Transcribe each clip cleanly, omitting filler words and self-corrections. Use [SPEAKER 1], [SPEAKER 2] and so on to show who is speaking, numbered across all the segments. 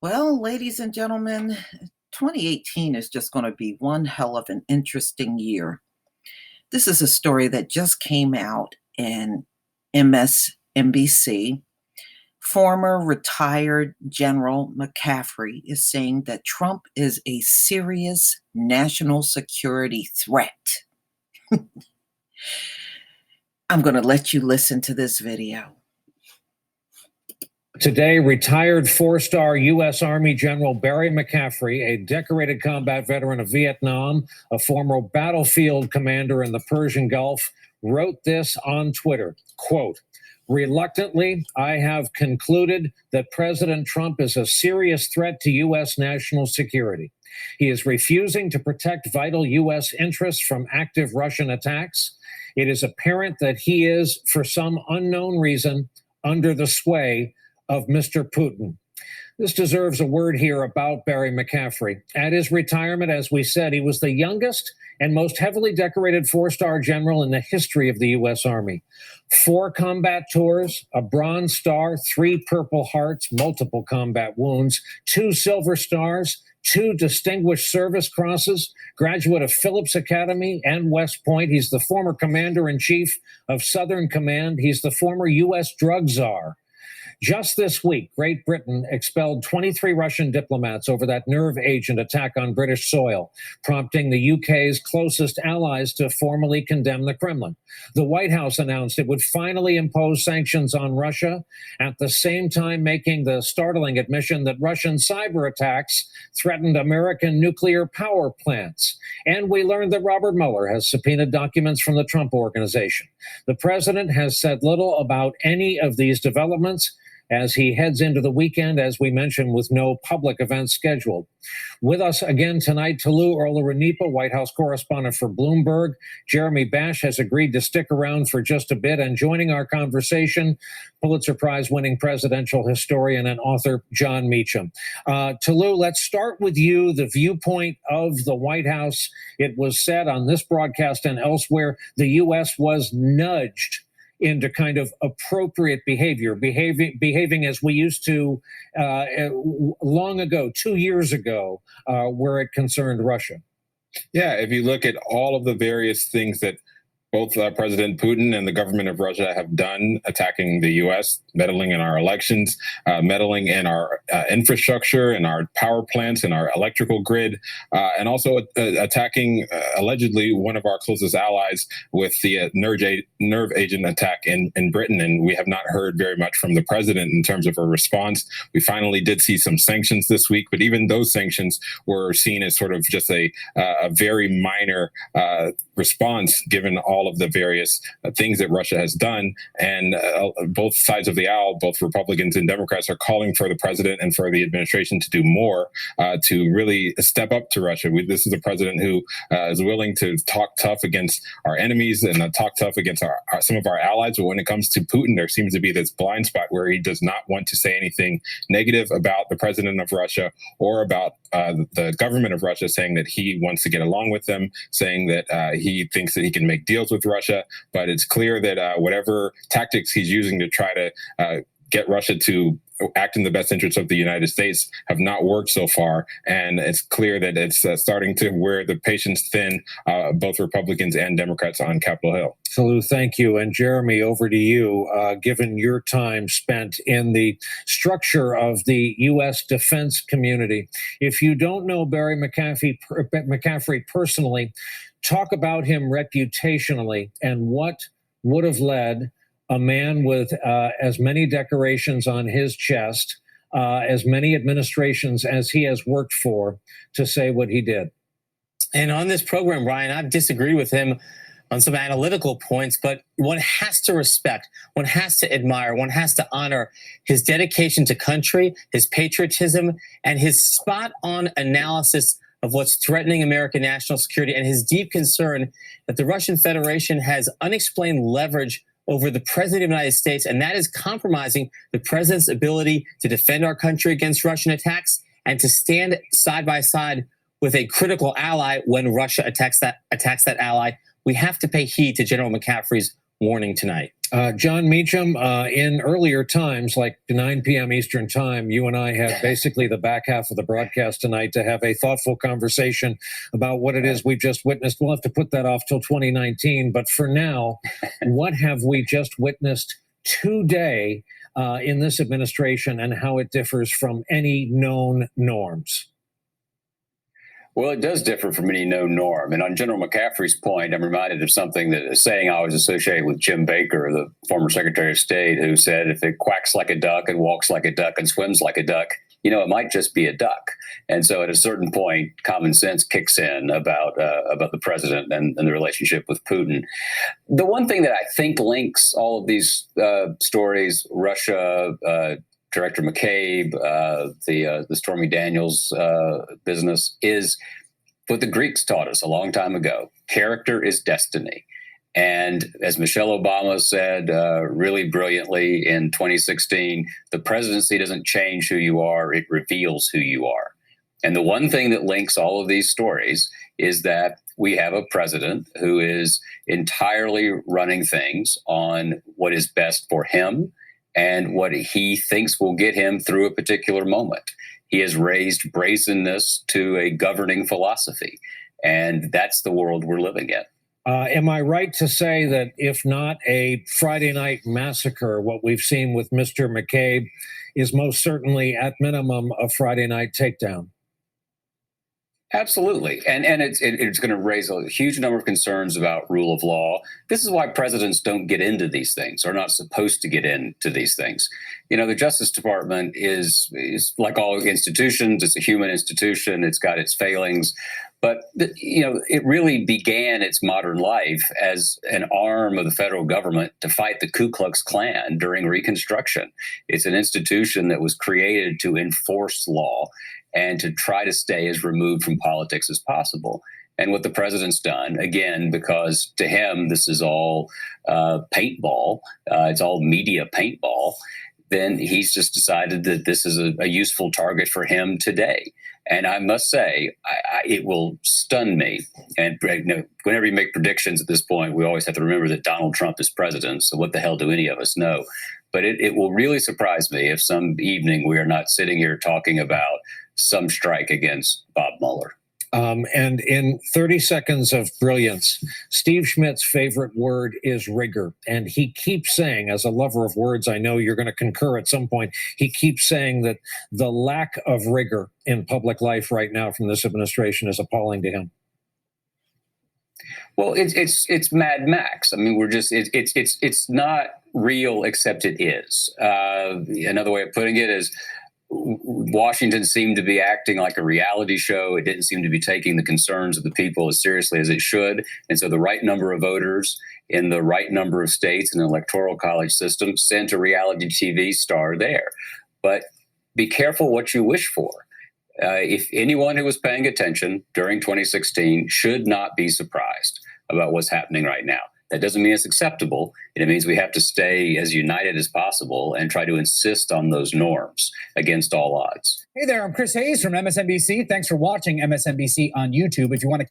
[SPEAKER 1] Well, ladies and gentlemen, 2018 is just going to be one hell of an interesting year. This is a story that just came out in MSNBC. Former retired General McCaffrey is saying that Trump is a serious national security threat. I'm going to let you listen to this video.
[SPEAKER 2] Today, retired four-star U.S. Army General Barry McCaffrey, a decorated combat veteran of Vietnam, a former battlefield commander in the Persian Gulf, wrote this on Twitter, quote, "Reluctantly, I have concluded that President Trump is a serious threat to U.S. national security. He is refusing to protect vital U.S. interests from active Russian attacks. It is apparent that he is, for some unknown reason, under the sway of Mr. Putin." This deserves a word here about Barry McCaffrey. At his retirement, as we said, he was the youngest and most heavily decorated four-star general in the history of the U.S. Army. 4 combat tours, a Bronze Star, 3 Purple Hearts, multiple combat wounds, 2 Silver Stars, 2 Distinguished Service Crosses, graduate of Phillips Academy and West Point. He's the former commander-in-chief of Southern Command. He's the former U.S. drug czar. Just this week, Great Britain expelled 23 Russian diplomats over that nerve agent attack on British soil, prompting the UK's closest allies to formally condemn the Kremlin. The White House announced it would finally impose sanctions on Russia, at the same time making the startling admission that Russian cyber attacks threatened American nuclear power plants. And we learned that Robert Mueller has subpoenaed documents from the Trump Organization. The president has said little about any of these developments as he heads into the weekend, as we mentioned, with no public events scheduled. With us again tonight, Tolu Olorunipa, White House correspondent for Bloomberg. Jeremy Bash has agreed to stick around for just a bit, and joining our conversation, Pulitzer Prize-winning presidential historian and author John Meacham. Tolu, let's start with you, the viewpoint of the White House. It was said on this broadcast and elsewhere, the U.S. was nudged into kind of appropriate behaving as we used to long ago, 2 years ago, where it concerned Russia.
[SPEAKER 3] Yeah, if you look at all of the various things that both President Putin and the government of Russia have done, attacking the U.S., meddling in our elections, meddling in our infrastructure, in our power plants, in our electrical grid, and also attacking allegedly one of our closest allies with the nerve agent attack in Britain. And we have not heard very much from the president in terms of a response. We finally did see some sanctions this week, but even those sanctions were seen as sort of just a very minor response given all of the various things that Russia has done. And both sides of the aisle, both Republicans and Democrats, are calling for the president and for the administration to do more to really step up to Russia. This is a president who is willing to talk tough against our enemies and talk tough against some of our allies. But when it comes to Putin, there seems to be this blind spot where he does not want to say anything negative about the president of Russia or about the government of Russia, saying that he wants to get along with them, saying that he thinks that he can make deals with Russia. But it's clear that whatever tactics he's using to try to get Russia to act in the best interest of the United States have not worked so far. And it's clear that it's starting to wear the patience thin, both Republicans and Democrats on Capitol Hill.
[SPEAKER 2] So thank you. And Jeremy, over to you. Given your time spent in the structure of the U.S. defense community, if you don't know Barry McCaffrey personally, talk about him reputationally and what would have led a man with as many decorations on his chest, as many administrations as he has worked for, to say what he did.
[SPEAKER 4] And on this program, Ryan, I've disagreed with him on some analytical points, but one has to respect, one has to admire, one has to honor his dedication to country, his patriotism, and his spot-on analysis of what's threatening American national security, and his deep concern that the Russian Federation has unexplained leverage over the president of the United States, and that is compromising the president's ability to defend our country against Russian attacks and to stand side by side with a critical ally when Russia attacks that ally. We have to pay heed to General McCaffrey's warning tonight.
[SPEAKER 2] John Meacham, in earlier times, like 9 p.m. Eastern time, you and I had basically the back half of the broadcast tonight to have a thoughtful conversation about what it is we've just witnessed. We'll have to put that off till 2019. But for now, what have we just witnessed today in this administration and how it differs from any known norms?
[SPEAKER 5] Well, it does differ from any known norm. And on General McCaffrey's point, I'm reminded of something that a saying I always associate with Jim Baker, the former Secretary of State, who said, if it quacks like a duck and walks like a duck and swims like a duck, it might just be a duck. And so at a certain point, common sense kicks in about the president and the relationship with Putin. The one thing that I think links all of these stories, Russia, Director McCabe, the Stormy Daniels business, is what the Greeks taught us a long time ago. Character is destiny. And as Michelle Obama said really brilliantly in 2016, the presidency doesn't change who you are, it reveals who you are. And the one thing that links all of these stories is that we have a president who is entirely running things on what is best for him and what he thinks will get him through a particular moment. He has raised brazenness to a governing philosophy, and that's the world we're living in.
[SPEAKER 2] Am I right to say that if not a Friday night massacre, what we've seen with Mr. McCabe is most certainly, at minimum, a Friday night takedown?
[SPEAKER 5] Absolutely. And it's going to raise a huge number of concerns about rule of law. This is why presidents don't get into these things, or not supposed to get into these things. The Justice Department is like all institutions. It's a human institution. It's got its failings. But, it really began its modern life as an arm of the federal government to fight the Ku Klux Klan during Reconstruction. It's an institution that was created to enforce law and to try to stay as removed from politics as possible. And what the president's done, again, because to him, this is all paintball, it's all media paintball, then he's just decided that this is a useful target for him today. And I must say, it will stun me. And whenever you make predictions at this point, we always have to remember that Donald Trump is president. So what the hell do any of us know? But it will really surprise me if some evening we are not sitting here talking about some strike against Bob Mueller.
[SPEAKER 2] And in 30 seconds of brilliance, Steve Schmidt's favorite word is rigor. And he keeps saying, as a lover of words, I know you're going to concur at some point, he keeps saying that the lack of rigor in public life right now from this administration is appalling to him.
[SPEAKER 5] Well, it's Mad Max. I mean, it's not real, except it is. Another way of putting it is, Washington seemed to be acting like a reality show. It didn't seem to be taking the concerns of the people as seriously as it should. And so the right number of voters in the right number of states in the electoral college system sent a reality TV star there. But be careful what you wish for. If anyone who was paying attention during 2016 should not be surprised about what's happening right now. That doesn't mean it's acceptable. It means we have to stay as united as possible and try to insist on those norms against all odds.
[SPEAKER 6] Hey there, I'm Chris Hayes from MSNBC. Thanks for watching MSNBC on YouTube. If you want to,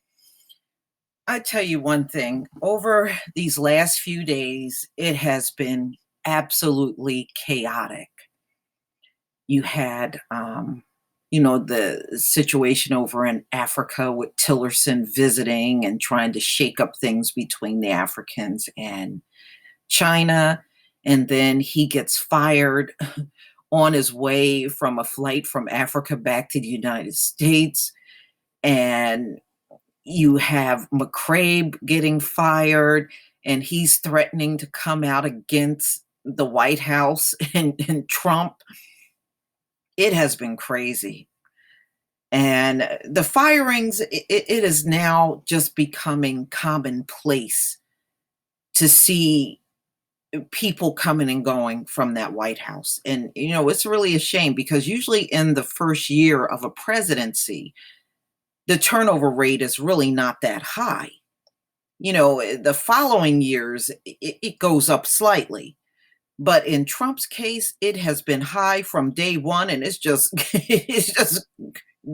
[SPEAKER 1] I tell you one thing, over these last few days, it has been absolutely chaotic. You had, the situation over in Africa with Tillerson visiting and trying to shake up things between the Africans and China. And then he gets fired on his way from a flight from Africa back to the United States. And you have McCabe getting fired, and he's threatening to come out against the White House and Trump. It has been crazy. And the firings, it is now just becoming commonplace to see people coming and going from that White House. And, it's really a shame, because usually in the first year of a presidency, the turnover rate is really not that high. The following years, it goes up slightly. But in Trump's case, it has been high from day one, and it's just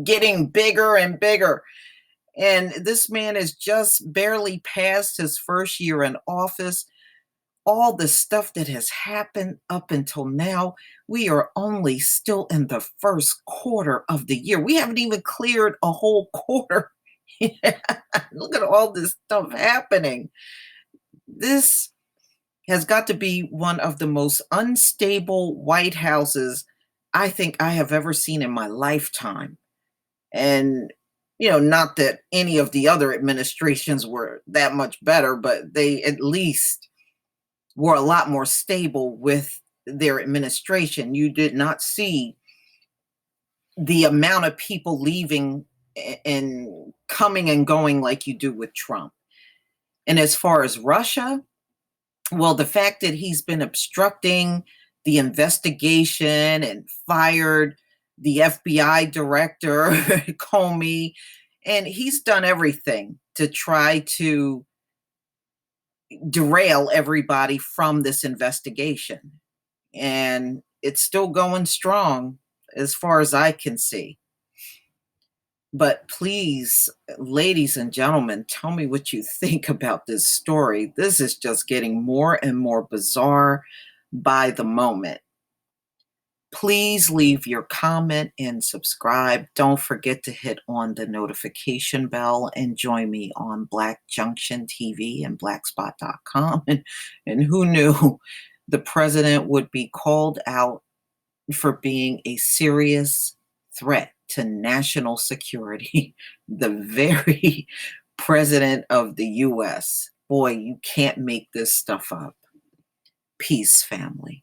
[SPEAKER 1] getting bigger and bigger. And this man is just barely past his first year in office. all the stuff that has happened up until now, we are only still in the first quarter of the year. We haven't even cleared a whole quarter. Look at all this stuff happening. This has got to be one of the most unstable White Houses I think I have ever seen in my lifetime. And, not that any of the other administrations were that much better, but they at least were a lot more stable with their administration. You did not see the amount of people leaving and coming and going like you do with Trump. And as far as Russia, well, the fact that he's been obstructing the investigation and fired the FBI director, Comey, and he's done everything to try to derail everybody from this investigation. And it's still going strong as far as I can see. But please, ladies and gentlemen, tell me what you think about this story. This is just getting more and more bizarre by the moment. Please leave your comment and subscribe. Don't forget to hit on the notification bell and join me on Black Junction TV and blackspot.com. And who knew the president would be called out for being a serious threat to national security, the very president of the U.S. Boy, you can't make this stuff up. Peace, family.